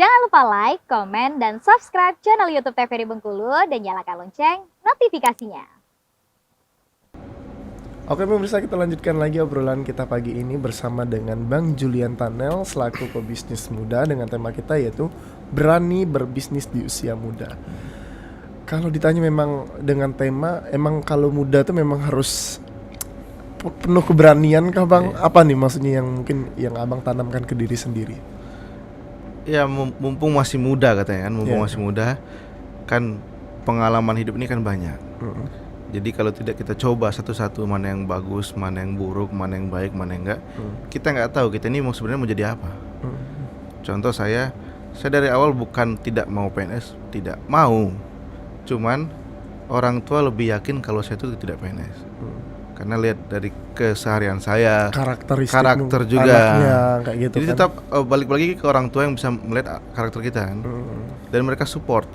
Jangan lupa like, komen, dan subscribe channel YouTube TVRI Bengkulu dan nyalakan lonceng notifikasinya. Oke pemirsa, kita lanjutkan lagi obrolan kita pagi ini bersama dengan Bang Julian Tanel selaku pebisnis muda dengan tema kita yaitu berani berbisnis di usia muda. Kalau ditanya memang dengan tema, emang kalau muda tuh memang harus penuh keberanian kah Bang? Apa nih maksudnya yang mungkin yang Abang tanamkan ke diri sendiri? Ya mumpung masih muda katanya kan, masih muda kan, pengalaman hidup ini kan banyak. Jadi kalau tidak kita coba satu-satu mana yang bagus, mana yang buruk, mana yang baik, mana yang enggak, kita nggak tahu kita ini sebenarnya mau jadi apa. Contoh saya dari awal bukan tidak mau PNS, tidak mau. Cuman orang tua lebih yakin kalau saya itu tidak PNS. Karena lihat dari keseharian saya, karakter juga anaknya, kayak gitu. Jadi kan tetap balik lagi ke orang tua yang bisa melihat karakter kita kan. Dan mereka support.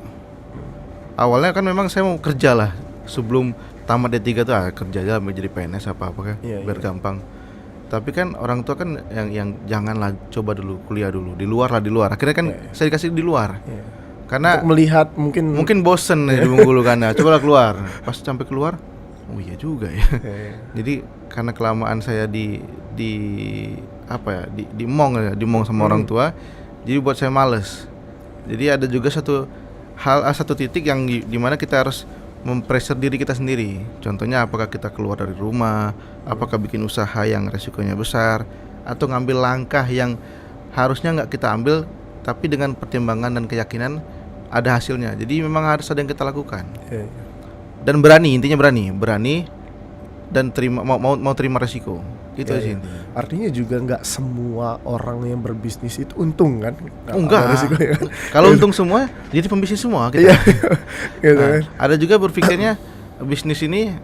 Awalnya kan memang saya mau kerja lah. Sebelum tamat D3 tuh kerja aja menjadi PNS apa-apa kan, biar gampang. Tapi kan orang tua kan yang janganlah, coba dulu kuliah dulu. Di luar. Akhirnya kan saya dikasih di luar. Karena untuk melihat mungkin bosen di Bengkulu kan. Cobalah keluar. Pas sampai keluar, oh iya juga ya. Jadi karena kelamaan saya di mong sama orang tua, jadi buat saya males. Jadi ada juga satu titik yang dimana kita harus mempressure diri kita sendiri. Contohnya apakah kita keluar dari rumah, apakah bikin usaha yang resikonya besar, atau ngambil langkah yang harusnya nggak kita ambil, tapi dengan pertimbangan dan keyakinan ada hasilnya. Jadi memang harus ada yang kita lakukan. Dan intinya berani dan mau terima resiko. Itu sih intinya. Artinya juga nggak semua orang yang berbisnis itu untung kan? Enggak. Kan? Kalau untung semua, jadi pembisnis semua kita. Gitu kan. Ada juga berpikirnya bisnis ini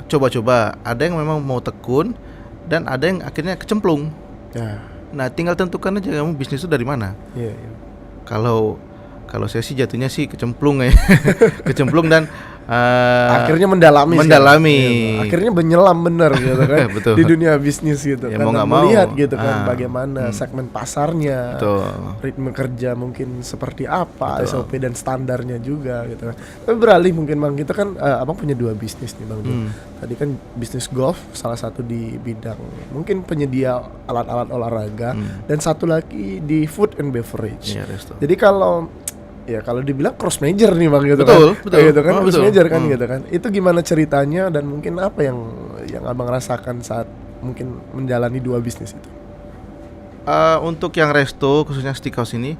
coba-coba. Ada yang memang mau tekun dan ada yang akhirnya kecemplung. Nah, tinggal tentukan aja kamu bisnis itu dari mana. Kalau saya sih jatuhnya sih kecemplung ya. Kecemplung dan akhirnya mendalami. Akhirnya menyelam bener gitu kan. Betul. Di dunia bisnis gitu ya, kan. Mau melihat gitu kan bagaimana segmen pasarnya, ritme kerja mungkin seperti apa, SOP dan standarnya juga gitu kan. Tapi beralih mungkin Bang, kita kan Abang punya 2 bisnis nih Bang. Tadi kan bisnis golf, salah satu di bidang mungkin penyedia alat-alat olahraga, dan satu lagi di food and beverage. Jadi kalau dibilang cross major nih Bang gitu. Betul. Gitu kan, cross major kan gitu kan. Itu gimana ceritanya dan mungkin apa yang Abang rasakan saat mungkin menjalani 2 bisnis itu? Untuk yang resto khususnya steakhouse ini,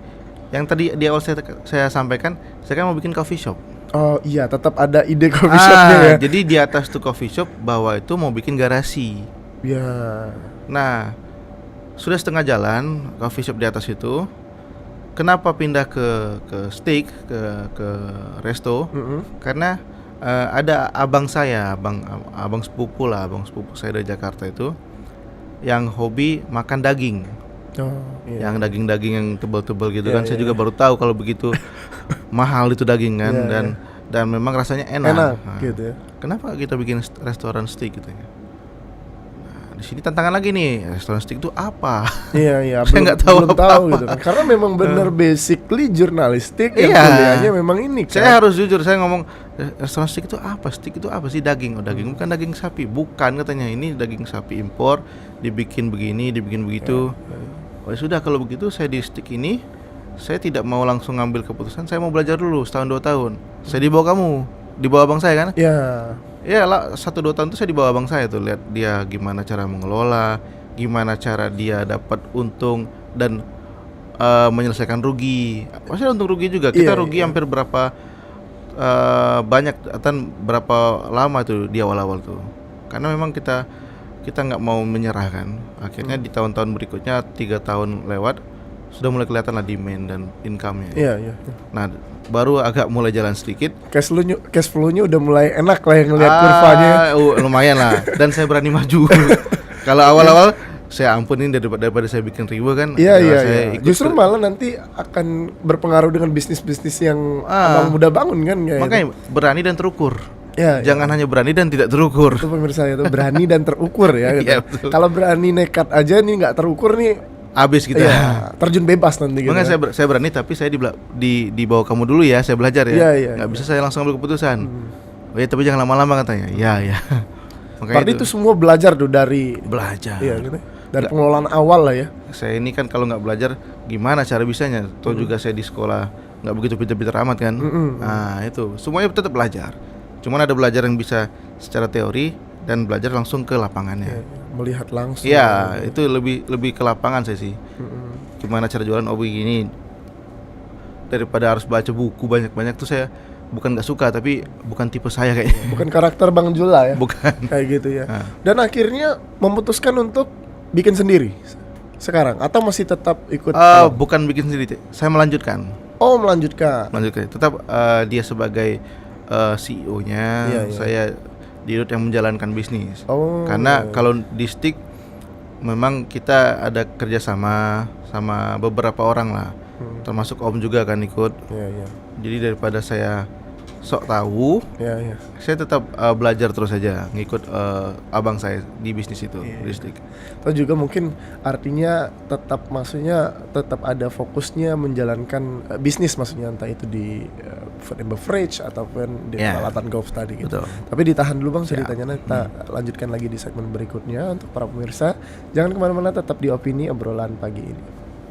yang tadi di awal saya sampaikan, saya kan mau bikin coffee shop. Oh iya, tetap ada ide coffee shopnya ya. Jadi di atas tuh coffee shop, bawah itu mau bikin garasi. Nah, sudah setengah jalan coffee shop di atas itu. Kenapa pindah ke steak, ke resto? Karena ada abang saya, abang sepupu saya dari Jakarta itu, yang hobi makan daging. Yang daging-daging yang tebal-tebal gitu kan. Saya juga baru tahu kalau begitu mahal itu daging kan. Dan memang rasanya enak gitu ya. Kenapa kita bikin restoran steak gitu ya? Di sini tantangan lagi nih, restoran steak itu apa? Iya, saya nggak tahu gitu kan. Karena memang benar basically jurnalistik yang kuliahnya memang ini kan. Saya harus jujur, saya ngomong restoran steak itu apa? Steak itu apa sih? Daging. Daging bukan daging sapi. Bukan, katanya ini daging sapi impor, dibikin begini, dibikin begitu. Oh sudah, kalau begitu saya di steak ini, saya tidak mau langsung ngambil keputusan, saya mau belajar dulu setahun 2 tahun. Saya dibawa abang saya kan? Iya lah, 1-2 tahun itu saya dibawa abang saya tuh, lihat dia gimana cara mengelola, gimana cara dia dapat untung dan menyelesaikan rugi. Maksudnya untung rugi juga. Kita rugi hampir berapa banyak atau berapa lama tuh di awal-awal tuh. Karena memang kita nggak mau menyerah kan. Akhirnya di tahun-tahun berikutnya 3 tahun lewat, sudah mulai kelihatan lah demand dan income-nya. Nah, baru agak mulai jalan sedikit. Cash flow-nya udah mulai enak lah yang ngeliat kurvanya. Lumayan lah. Dan saya berani maju. Kalau awal-awal saya ampunin daripada saya bikin riba kan. Iya. Justru malah nanti akan berpengaruh dengan bisnis-bisnis yang Abang muda bangun kan. Makanya berani dan terukur. Jangan hanya berani dan tidak terukur. Itu pemirsa itu berani dan terukur ya. Gitu. Kalau berani nekat aja nih nggak terukur nih, habis gitu. Iya, terjun bebas nanti gitu. Makanya saya berani, tapi saya di bawah kamu dulu ya, saya belajar ya. Nggak bisa saya langsung ambil keputusan. Oh ya, tapi jangan lama-lama katanya. Ya. Makanya berarti itu semua belajar tuh dari belajar. Iya gitu. Dari pengelolaan awal lah ya. Saya ini kan kalau nggak belajar gimana cara bisanya? Toh juga saya di sekolah nggak begitu pintar-pintar amat kan. Nah itu semuanya tetap belajar. Cuman ada belajar yang bisa secara teori dan belajar langsung ke lapangannya. Melihat langsung. Iya, itu lebih ke lapangan saya sih. Gimana cara jualan gini. Daripada harus baca buku banyak-banyak tuh saya bukan nggak suka, tapi bukan tipe saya kayaknya. Bukan karakter Bang Jula ya. Bukan. Kayak gitu ya. Dan akhirnya memutuskan untuk bikin sendiri sekarang atau masih tetap ikut? Bukan bikin sendiri, saya melanjutkan. Oh, melanjutkan. Tetap dia sebagai CEO-nya, saya dirut yang menjalankan bisnis. Karena kalau di Stick memang kita ada kerjasama sama beberapa orang lah, termasuk Om juga kan ikut. Jadi daripada saya sok tahu, saya tetap belajar terus saja, ngikut abang saya di bisnis itu, di Stick. Atau juga mungkin artinya tetap, maksudnya tetap ada fokusnya menjalankan bisnis, maksudnya entah itu di food and beverage ataupun di peralatan golf tadi gitu. Betul. Tapi ditahan dulu Bang ceritanya, kita lanjutkan lagi di segmen berikutnya. Untuk para pemirsa, jangan kemana-mana, tetap di Opini Obrolan Pagi ini.